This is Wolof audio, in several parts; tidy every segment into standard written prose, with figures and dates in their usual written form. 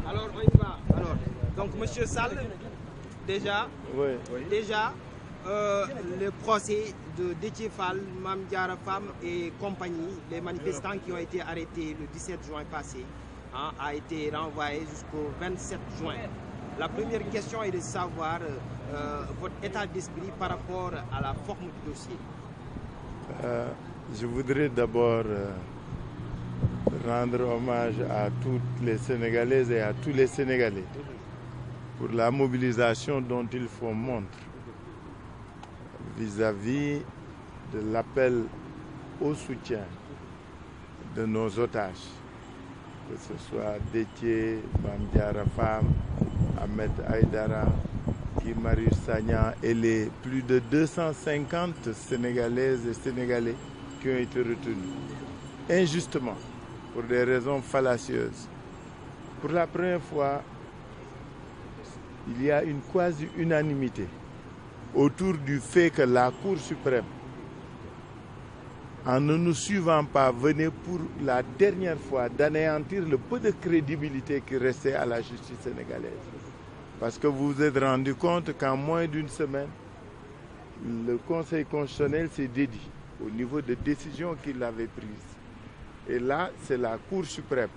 Alors, on y va. Alors, donc, Monsieur Sall, déjà, le procès de Déthié Fall, Mame Diarra Fam et compagnie, les manifestants qui ont été arrêtés le 17 juin passé, a été renvoyé jusqu'au 27 juin. La première question est de savoir votre état d'esprit par rapport à la forme du dossier. Je voudrais d'abord rendre hommage à toutes les Sénégalaises et à tous les Sénégalais pour la mobilisation dont ils font montre vis-à-vis de l'appel au soutien de nos otages, que ce soit Déthié, Mame Diarra Fam, Ahmed Aïdara, Guy Marius Sagna et les plus de 250 Sénégalaises et Sénégalais qui ont été retenus injustement pour des raisons fallacieuses. Pour la première fois, il y a une quasi-unanimité autour du fait que la Cour suprême, en ne nous suivant pas, venait pour la dernière fois d'anéantir le peu de crédibilité qui restait à la justice sénégalaise. Parce que vous vous êtes rendu compte qu'en moins d'une semaine, le Conseil constitutionnel s'est dédié au niveau de décisions qu'il avait prises. Et là, c'est la Cour suprême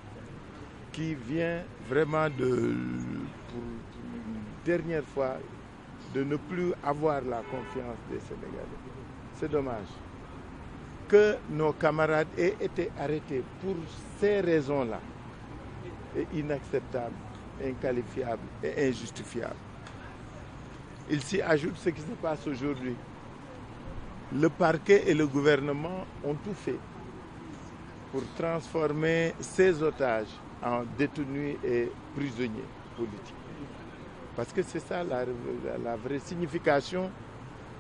qui vient vraiment pour une dernière fois de ne plus avoir la confiance des Sénégalais. C'est dommage que nos camarades aient été arrêtés pour ces raisons-là. C'est inacceptable, inqualifiable et injustifiable. Il s'y ajoute ce qui se passe aujourd'hui. Le parquet et le gouvernement ont tout fait pour transformer ces otages en détenus et prisonniers politiques. Parce que c'est ça la vraie signification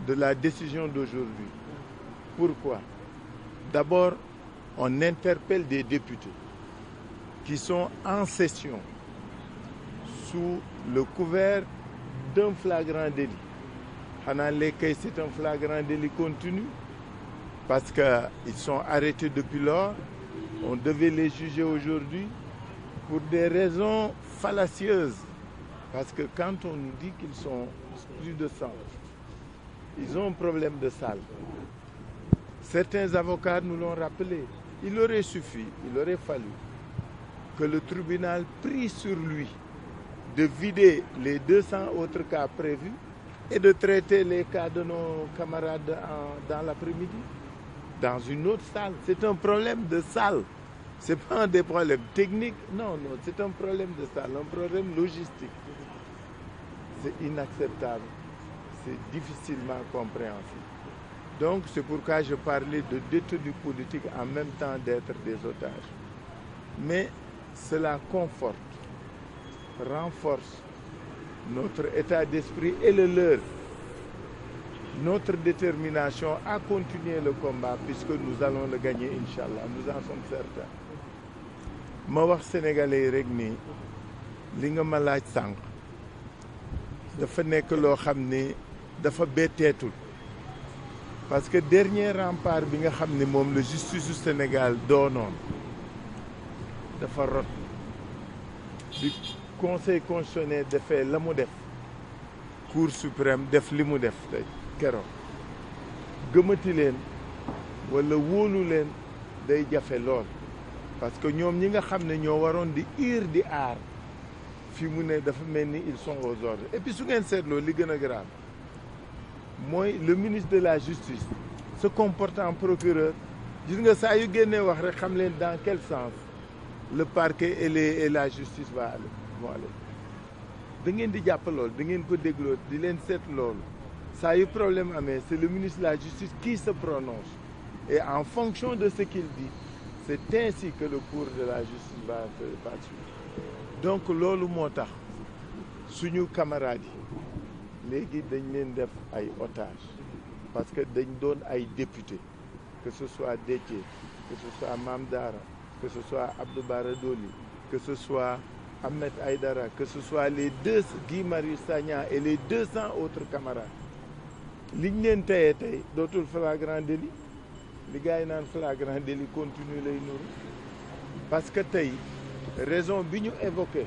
de la décision d'aujourd'hui. Pourquoi? D'abord, on interpelle des députés qui sont en session sous le couvert d'un flagrant délit. C'est un flagrant délit continu parce qu'ils sont arrêtés depuis lors. On devait les juger aujourd'hui pour des raisons fallacieuses. Parce que quand on nous dit qu'ils sont plus de 100, ils ont un problème de salle. Certains avocats nous l'ont rappelé. Il aurait suffi, il aurait fallu que le tribunal prie sur lui de vider les 200 autres cas prévus et de traiter les cas de nos camarades dans l'après-midi, dans une autre salle. C'est un problème de salle. Ce n'est pas des problèmes techniques, non, c'est un problème de salle, un problème logistique. C'est inacceptable, c'est difficilement compréhensible. Donc c'est pourquoi je parlais de détenus politiques en même temps d'être des otages. Mais cela conforte, renforce notre état d'esprit et le leur, notre détermination à continuer le combat puisque nous allons le gagner, Inch'Allah, nous en sommes certains. Ma wax sénégalais rek ni li nga ma laaj sànq dafa nekk loo xam ni dafa betteetul parce que dernier rempart bi nga xam ni moom la justice du Sénégal doonoon dafa rot bi conseil constitutionnel defee la mu def cour suprême def li mu def tey keroog gëmati leen wala wóolu leen day jafe lool parce que ñoom ñi nga xam ne ñoo waroon di ir di aar fi mu ne dafa mel ni ils sont aux ordres et puis su ngeen seetloo li gën a grave mooy le ministre de la justice se comporte en procureur gis nga saa yu génnee wax rek xam leen dans quel sens le parquet et la justice vont aller da ngeen di jàpp loolu da ngeen ko dégloo di leen seet loolu saa yu problème amee c'est le ministre de la justice qui se prononce et en fonction de ce qu'il dit c'est ainsi que le cours de la justice va suivre. Donc loolu moo tax suñu camarades yi léegi dañ leen def ay otages parce que dañ doon ay députés que ce soit Déthié, que ce soit Mame Dara, que ce soit Abdou Bara Dolly, que ce soit Ahmed Aïdara, que ce soit les deux Guy Marius Sagna et les 200 autres camarades liñ leen teyee tey dootul flagrant délit li gars yi naan flagrant délit continue lay nuru parce que tey raison bi ñu évoqué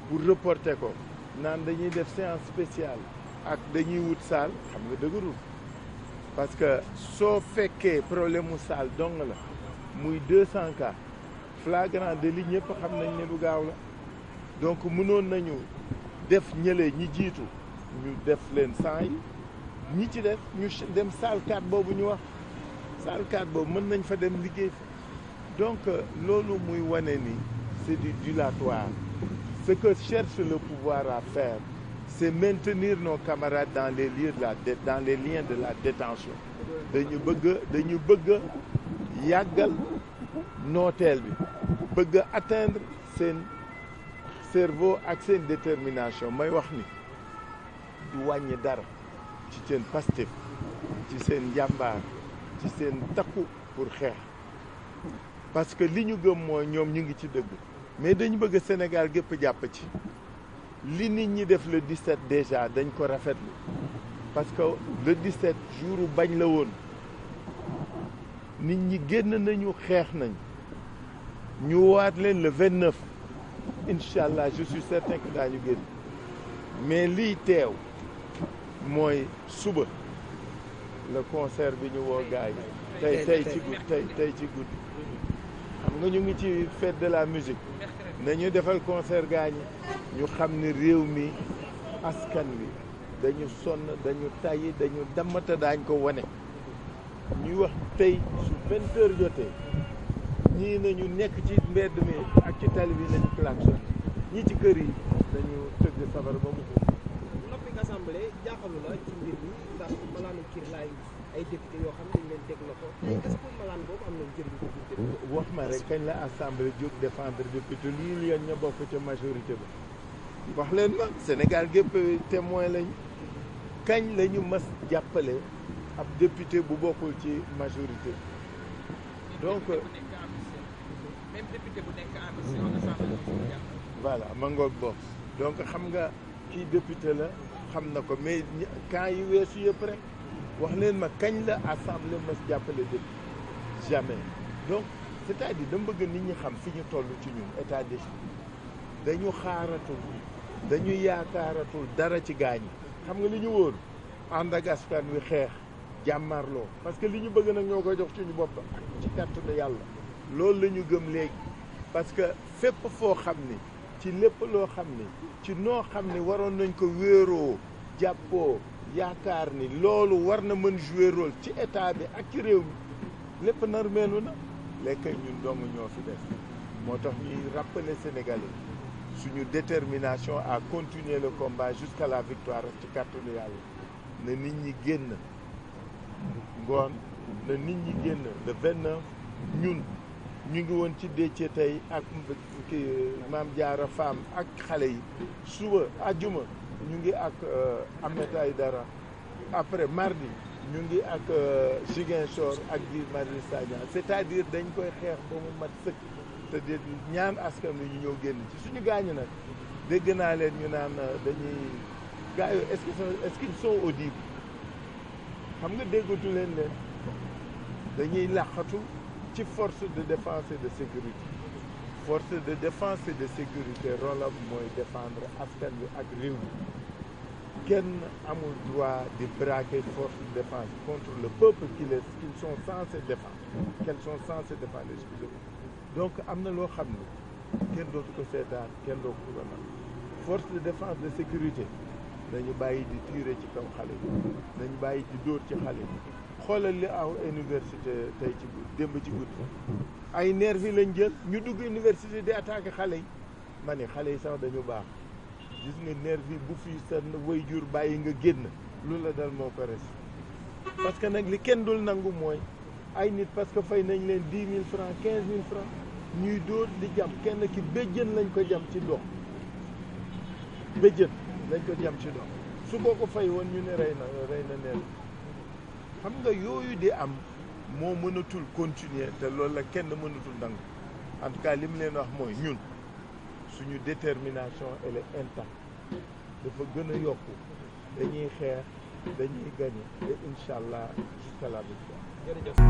pour reporter ko naan dañuy def séance spéciale ak dañuy wut salle xam nga dëgërul parce que soo fekkee problème mu salle dong la muy 200 cas flagrant délit ñëpp xam nañ ne lu gaaw la donc mënoon nañu def ñële ñi jiitu ñu def leen 100 yi ñi ci def ñu dem salle 4 boobu ñu wax salle 4 boobu mën nañ fa dem liggéey fa donc loolu muy wane ni c'est du dilatoire ce que cherche le pouvoir à faire c'est maintenir nos camarades dans les lieux dans les liens de la détention dañu bëgg yàggal nooteel bi bëgg atteindre seen cerveau ak seen détermination may wax ni du wàññi dara ci seen Pastef ci seen njàmbaar ci seen takku pour xeex parce que li ñu gëm mooy ñoom ñu ngi ci dëgg mais dañu bëgg Sénégal gépp jàpp ci li nit ñi def le 17 déjà dañ ko rafetlu parce que le 17 jour bañ la woon nit ñi génn nañu xeex nañ ñu waat leen le 29 incha allah je suis certain que daañu génn mais liy teew mooy suba le concert bi ñu woo gars yi tey ci guddi xam nga ñu ngi ci fête de la musique nañu defal concert gars ñu xam ni réew mi askan wi dañu sonn dañu tàyyi dañu dammata daañ ko wane ñuy wax tey su 20 heures jotee ñii nañu nekk ci mbedd mi ak ci tali bi nañu klaxon ñii ci kër yi dañu tëgg sabar ba mu ko noppi assemblée jaaxalu la ci mbir mi ndax malaanu kiir laay ay député yoo xam ne dañ leen teg la ko est-ce que malaan boobu am na njëriñ ko wax ma rek kañ la assemblée jóg défendre député lii leen ña bokk ca majorité ba wax leen ma Sénégal gépp témoin lañ kañ la ñu mas jàppale ab député bu bokkul ci majorité donc même député bu nekk en mission assemblée voilà ma ngoog bokk donc xam nga kii député la xam na ko mais quand yi weesu yëpp rek wax leen ma kañ la assemblée mas jàppale député jamais donc c'est-à-dire dama bëgg nit ñi xam fi ñu toll ci ñun état d'esprit dañu xaaratul dañu yaakaaratul dara ci gaañ yi xam nga li ñu wóor ànd ak askan wi xeex jàmmarloo parce que li ñu bëgg nag ñoo koy jox suñu bopp ci kàttanu yàlla loolu la ñu gëm léegi parce que fépp foo xam ni ci lépp loo xam ni ci noo xam ni waroon nañ ko wéeroo jàppoo yaakaar ni loolu war na mën jouer rôle ci état bi ak ci réew mi lépp narmeelu na léegi ñun dong ñoo fi des moo tax ñuy rappeler Sénégalais suñu détermination à continuer le combat jusqu'à la victoire ci kàttanu yàlla na nit ñi génn ngoon na nit ñi génn le 29 ñun ñu ngi woon ci Déthié tey ak Mame Diarra Fam ak xale yi suba àjjuma ñu ngi ak Ahmed Aïdara après mardi ñu ngi ak Ziguinchor ak Guy Marius Sagna c'est-à-dire dañ koy xeex ba mu mat sëkk te di ñaan askan wi ñu ñëw génn ci suñu gaañu nag dégg naa leen ñu naan dañuy gars yooyu est-ce qu'ils sont audibles xam nga déggatu leen dañuy làqatu ci force de défense et de sécurité force de défense et de sécurité rôle am mooy défendre askan wi ak réew mi kenn amul droit di braquer force de défense contre le peuple qu'ils sont censés défendre qu'elles sont censées défendre excusez-moi donc am na loo xam ne kenn dootu ko seetaan kenn dootu ko nag force de défense de sécurité nañu bàyyi di tirer ci kaw xale yi nañu bàyyi di dóor ci xale yi xoolal li aw université tey ci guddi démb ci guddi ay nervi lañ jël ñu dugg université di attaquer xale yi ma ne xale yi sax dañu baax gis nga nervi bu fi sa waajur bàyyi nga génn lu la dal moo ko res parce que nag li kenn dul nangu mooy ay nit parce que fay nañ leen 10 000 francs 15 000 francs ñuy dóor di jam kenn ki béjjën lañ ko jam ci dox béjjën lañ ko jam ci dox su boo ko fay woon ñu ne rey na neen xam nga yooyu di am moo mënatul continuer te loolu la kenn mënatul nangu en tout cas li mu leen wax mooy ñun suñu détermination elle est intacte dafa gën a yokku dañuy xeex dañuy gagner et incha allah jusqu'à la victoire.